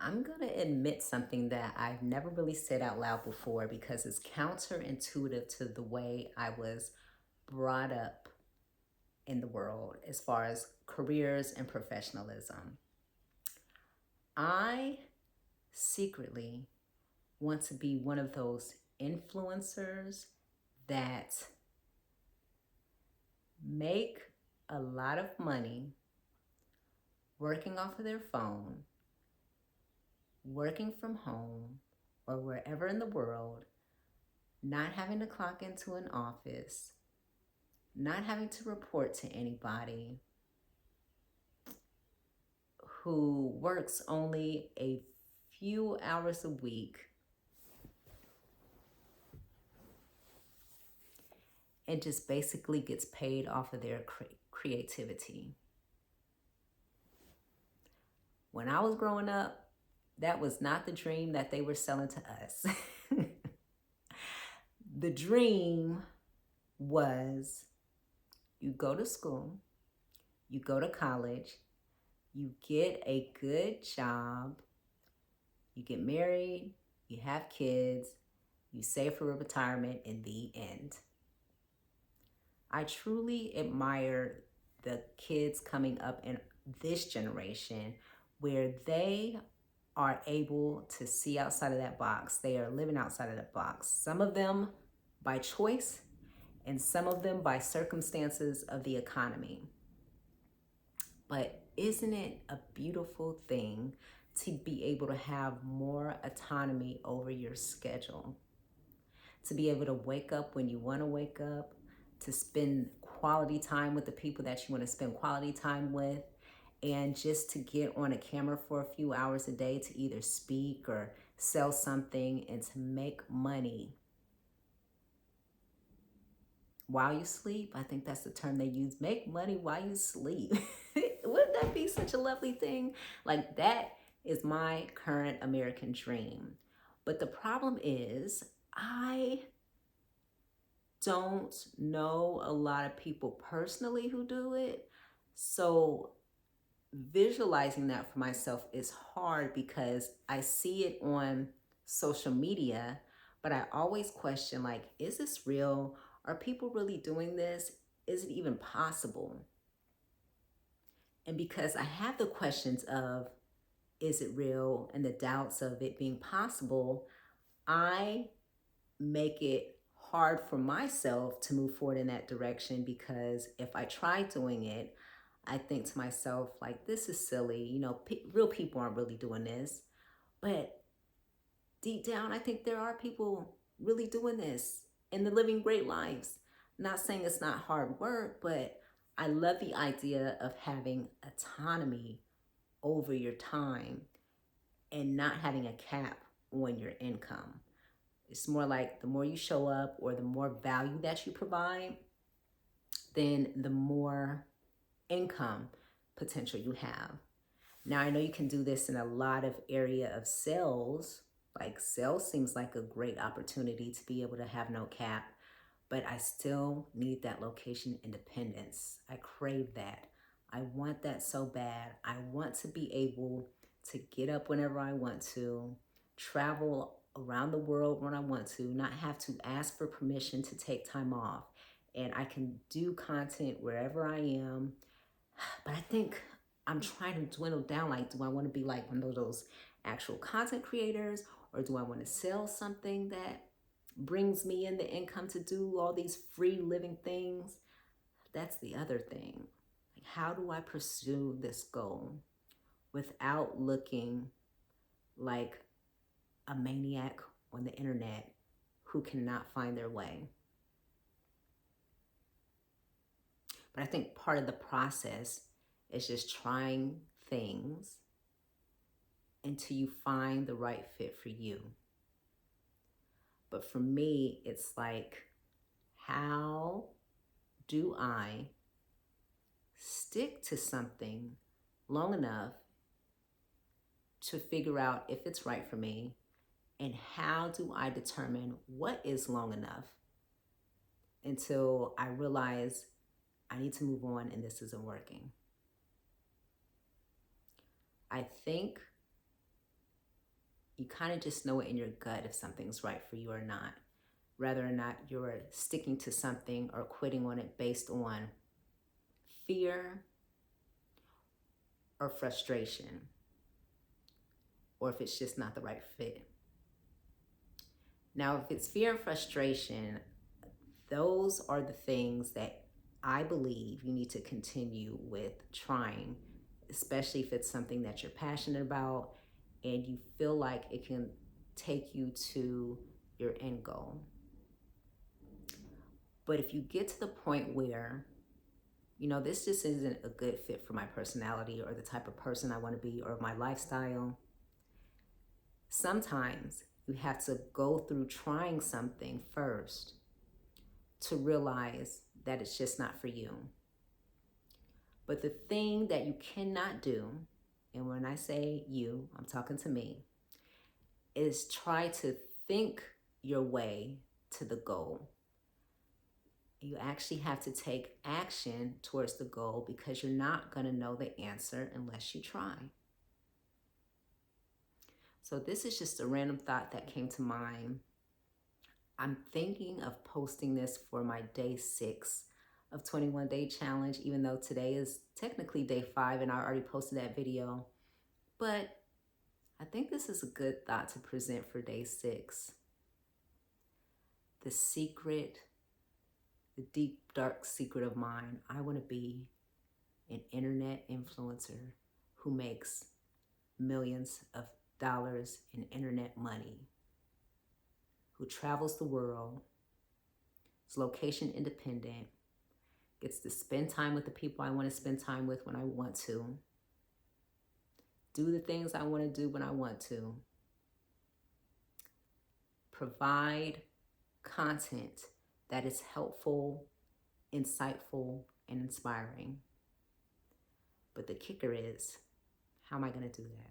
I'm going to admit something that I've never really said out loud before because it's counterintuitive to the way I was brought up in the world as far as careers and professionalism. I secretly want to be one of those influencers that make a lot of money working off of their phone, working from home, or wherever in the world, not having to clock into an office, not having to report to anybody, who works only a few hours a week and just basically gets paid off of their creativity. When I was growing up, that was not the dream that they were selling to us. The dream was you go to school, you go to college, you get a good job, you get married, you have kids, you save for retirement in the end. I truly admire the kids coming up in this generation where they are able to see outside of that box. They are living outside of that box. Some of them by choice, and some of them by circumstances of the economy. But isn't it a beautiful thing to be able to have more autonomy over your schedule? To be able to wake up when you want to wake up, to spend quality time with the people that you want to spend quality time with, and just to get on a camera for a few hours a day to either speak or sell something and to make money while you sleep. I think that's the term they use, make money while you sleep. Wouldn't that be such a lovely thing? Like, that is my current American dream. But the problem is, I don't know a lot of people personally who do it. So visualizing that for myself is hard because I see it on social media, but I always question, like, is this real? Are people really doing this? Is it even possible? And because I have the questions of, is it real, and the doubts of it being possible, I make it hard for myself to move forward in that direction, because if I try doing it, I think to myself, like, this is silly. Real people aren't really doing this. But deep down, I think there are people really doing this and they're living great lives. Not saying it's not hard work, but I love the idea of having autonomy over your time and not having a cap on your income. It's more like the more you show up or the more value that you provide, then the more income potential you have. Now, I know you can do this in a lot of area of sales. Like, sales seems like a great opportunity to be able to have no cap, but I still need that location independence. I crave that. I want that so bad. I want to be able to get up whenever I want to, travel around the world when I want to, not have to ask for permission to take time off. And I can do content wherever I am. But I think I'm trying to dwindle down. Like, do I want to be like one of those actual content creators, or do I want to sell something that brings me in the income to do all these free living things? That's the other thing. Like, how do I pursue this goal without looking like a maniac on the internet who cannot find their way? But I think part of the process is just trying things until you find the right fit for you. But for me, it's like, how do I stick to something long enough to figure out if it's right for me? And how do I determine what is long enough until I realize I need to move on and this isn't working? I think you kind of just know it in your gut if something's right for you or not, whether or not you're sticking to something or quitting on it based on fear or frustration, or if it's just not the right fit. Now, if it's fear and frustration, those are the things that I believe you need to continue with trying, especially if it's something that you're passionate about and you feel like it can take you to your end goal. But if you get to the point where, this just isn't a good fit for my personality or the type of person I want to be or my lifestyle, sometimes you have to go through trying something first to realize that it's just not for you. But the thing that you cannot do, and when I say you, I'm talking to me, is try to think your way to the goal. You actually have to take action towards the goal because you're not going to know the answer unless you try. So this is just a random thought that came to mind. I'm thinking of posting this for my day 6 of 21 day challenge, even though today is technically day 5 and I already posted that video. But I think this is a good thought to present for day 6. The secret, the deep, dark secret of mine, I want to be an internet influencer who makes millions of dollars in internet money, who travels the world, is location independent, gets to spend time with the people I want to spend time with when I want to, do the things I want to do when I want to, provide content that is helpful, insightful, and inspiring. But the kicker is, how am I going to do that?